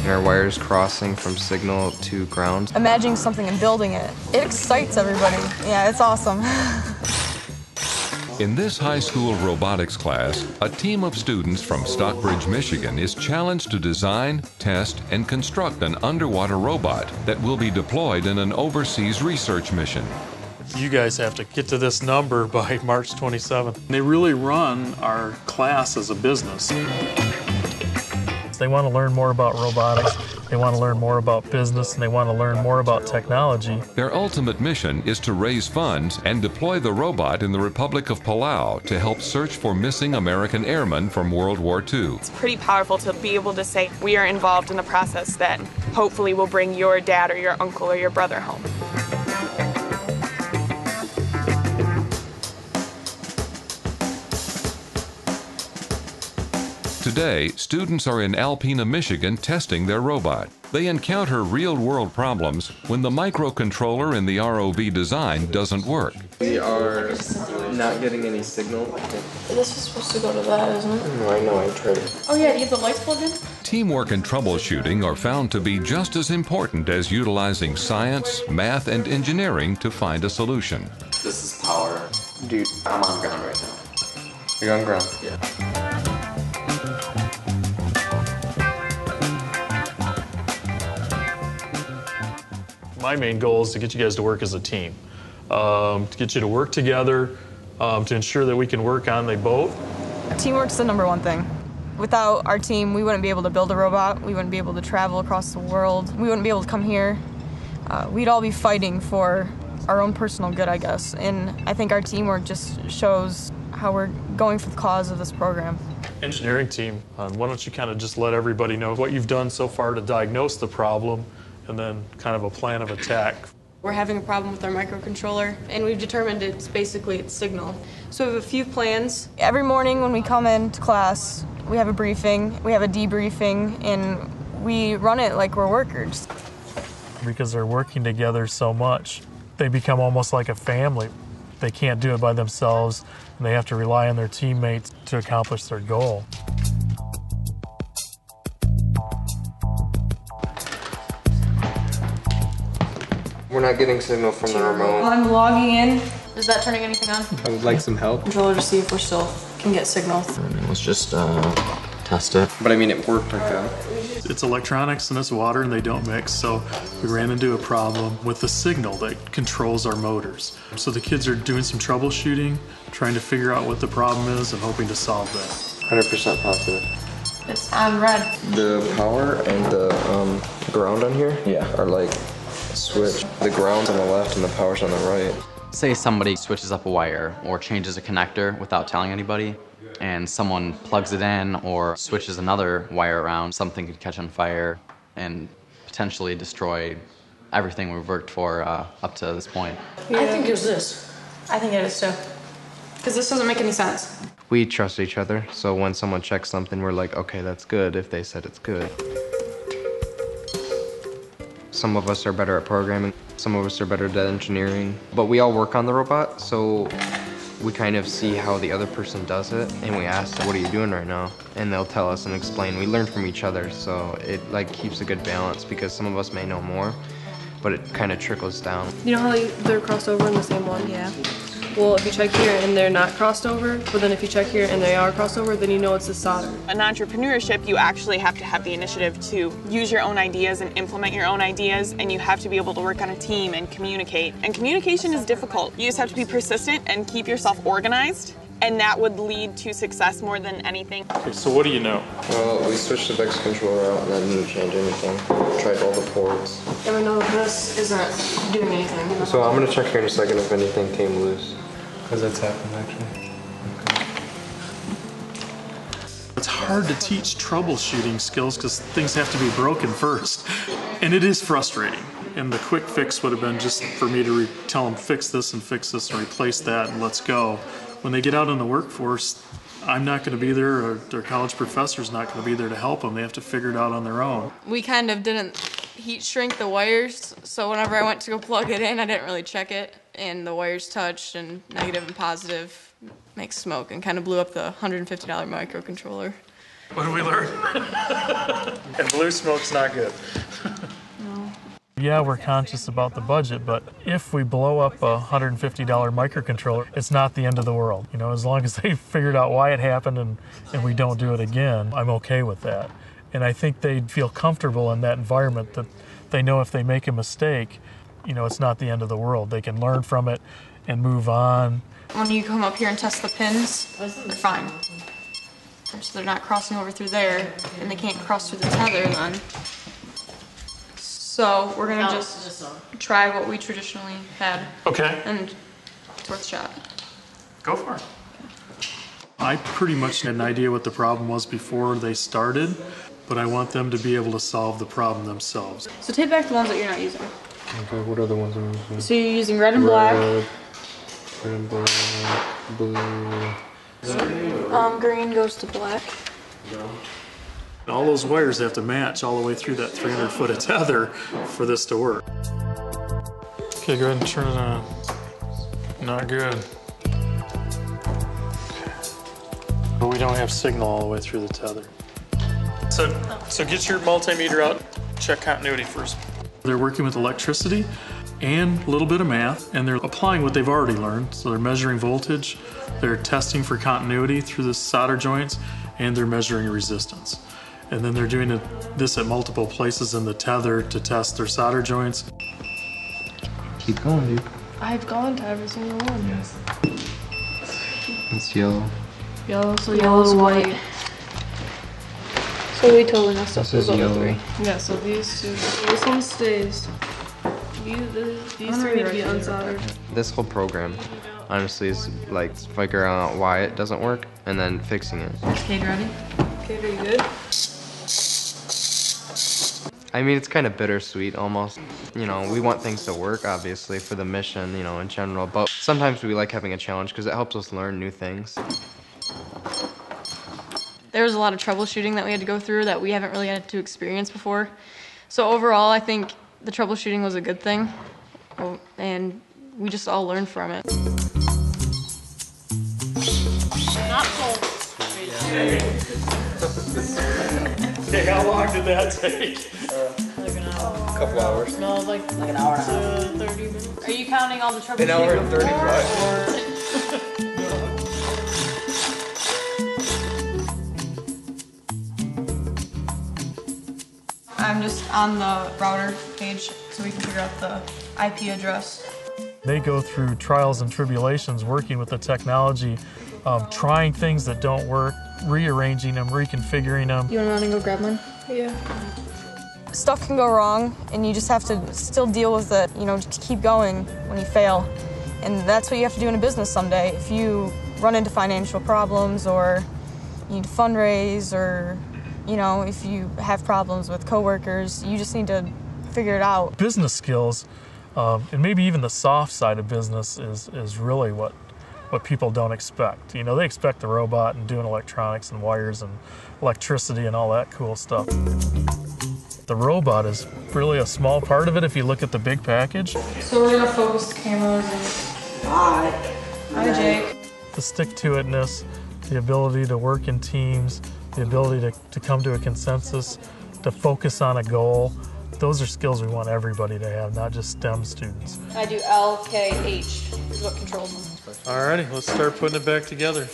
and our wires crossing from signal to ground. Imagining something and building it, it excites everybody. Yeah, it's awesome. In this high school robotics class, a team of students from Stockbridge, Michigan is challenged to design, test, and construct an underwater robot that will be deployed in an overseas research mission. You guys have to get to this number by March 27th. They really run our class as a business. They want to learn more about robotics, they want to learn more about business, and they want to learn more about technology. Their ultimate mission is to raise funds and deploy the robot in the Republic of Palau to help search for missing American airmen from World War II. It's pretty powerful to be able to say we are involved in the process that hopefully will bring your dad or your uncle or your brother home. Today, students are in Alpena, Michigan testing their robot. They encounter real-world problems when the microcontroller in the ROV design doesn't work. We are not getting any signal. This is supposed to go to that, isn't it? No, I know, I tried it. Oh yeah, do you have the lights plugged in? Teamwork and troubleshooting are found to be just as important as utilizing science, math, and engineering to find a solution. This is power. Dude, I'm on ground right now. You're on ground? Yeah. My main goal is to get you guys to work as a team, to get you to work together, to ensure that we can work on the boat. Teamwork's the #1 thing. Without our team, we wouldn't be able to build a robot, we wouldn't be able to travel across the world, we wouldn't be able to come here. We'd all be fighting for our own personal good, I guess, and I think our teamwork just shows how we're going for the cause of this program. Engineering team, why don't you kind of just let everybody know what you've done so far to diagnose the problem, and then kind of a plan of attack. We're having a problem with our microcontroller, and we've determined it's basically its signal. So we have a few plans. Every morning when we come into class, we have a briefing, we have a debriefing, and we run it like we're workers. Because they're working together so much, they become almost like a family. They can't do it by themselves, and they have to rely on their teammates to accomplish their goal. We're not getting signal from the remote. I'm logging in. Is that turning anything on? I would like some help. Controller to see if we're still can get signal. Let's just test it. But I mean, it worked like that. It's electronics and it's water and they don't mix, so we ran into a problem with the signal that controls our motors. So the kids are doing some troubleshooting, trying to figure out what the problem is and hoping to solve that. 100% positive. It's on red. The power and the ground on here are like switch. The ground's on the left and the power's on the right. Say somebody switches up a wire or changes a connector without telling anybody, and someone plugs it in or switches another wire around, something could catch on fire and potentially destroy everything we've worked for up to this point. Yeah. I think it's this. I think it is too. Because this doesn't make any sense. We trust each other, so when someone checks something, we're like, okay, that's good if they said it's good. Some of us are better at programming, some of us are better at engineering, but we all work on the robot, so we kind of see how the other person does it, and we ask, what are you doing right now? And they'll tell us and explain. We learn from each other, so it like keeps a good balance because some of us may know more, but it kind of trickles down. You know how they're crossed over in the same one? Yeah. Well, if you check here and they're not crossed over, but then if you check here and they are crossed over, then you know it's the solder. In entrepreneurship, you actually have to have the initiative to use your own ideas and implement your own ideas, and you have to be able to work on a team and communicate. And communication is difficult. You just have to be persistent and keep yourself organized, and that would lead to success more than anything. Okay, so what do you know? Well, we switched the VEX controller out and that didn't change anything. Tried all the ports. And we know this isn't doing anything. So I'm gonna check here in a second if anything came loose. Because that's happened actually. It's hard to teach troubleshooting skills because things have to be broken first. And it is frustrating. And the quick fix would have been just for me to tell them fix this and replace that and let's go. When they get out in the workforce, I'm not going to be there, or their college professor's not going to be there to help them. They have to figure it out on their own. We kind of didn't heat shrink the wires, so whenever I went to go plug it in, I didn't really check it, and the wires touched, and negative and positive makes smoke, and kind of blew up the $150 microcontroller. What did we learn? And blue smoke's not good. Yeah, we're conscious about the budget, but if we blow up a $150 microcontroller, it's not the end of the world. You know, as long as they figured out why it happened and we don't do it again, I'm okay with that. And I think they'd feel comfortable in that environment that they know if they make a mistake, you know, it's not the end of the world. They can learn from it and move on. When you come up here and test the pins, they're fine. So they're not crossing over through there, and they can't cross through the tether then. So we're gonna just try what we traditionally had. Okay. And it's worth a shot. Go for it. I pretty much had an idea what the problem was before they started, but I want them to be able to solve the problem themselves. So take back the ones that you're not using. Okay, what are the ones I'm using? So you're using red and black. Red and black, blue. Green goes to black. All those wires have to match all the way through that 300-foot of tether for this to work. Okay, go ahead and turn it on. Not good. But we don't have signal all the way through the tether. So get your multimeter out, check continuity first. They're working with electricity and a little bit of math, and they're applying what they've already learned. So they're measuring voltage, they're testing for continuity through the solder joints, and they're measuring resistance. And then they're doing this at multiple places in the tether to test their solder joints. Keep going, dude. I've gone to every single one. Yes. It's yellow. Yellow, so yellow's white. So we totally messed up This is those other yellow. three. Yeah, so these two. This one stays. These three need to be unsoldered. This whole program, honestly, is like figuring out why it doesn't work and then fixing it. Is Cade ready? Okay, are you good? I mean, it's kind of bittersweet almost. You know, we want things to work, obviously, for the mission, you know, in general. But sometimes we like having a challenge because it helps us learn new things. There was a lot of troubleshooting that we had to go through that we haven't really had to experience before. So overall, I think the troubleshooting was a good thing, and we just all learned from it. Not full. Okay, how long did that take? Like an hour. A couple hours. No, like an hour and a half. 30 minutes. Are you counting all the troubleshooting? An hour and 35. I'm just on the router page so we can figure out the IP address. They go through trials and tribulations working with the technology, trying things that don't work, rearranging them, reconfiguring them. You want to run and go grab one? Yeah. Stuff can go wrong, and you just have to still deal with it, you know, just keep going when you fail. And that's what you have to do in a business someday. If you run into financial problems, or you need to fundraise, or, you know, if you have problems with coworkers, you just need to figure it out. Business skills, and maybe even the soft side of business is really what people don't expect. You know, they expect the robot and doing electronics and wires and electricity and all that cool stuff. The robot is really a small part of it if you look at the big package. So we're gonna focus the cameras and... Hi, Jake. The stick-to-itness, the ability to work in teams, the ability to come to a consensus, to focus on a goal. Those are skills we want everybody to have, not just STEM students. I do L, K, H is what controls them. Alrighty, let's start putting it back together.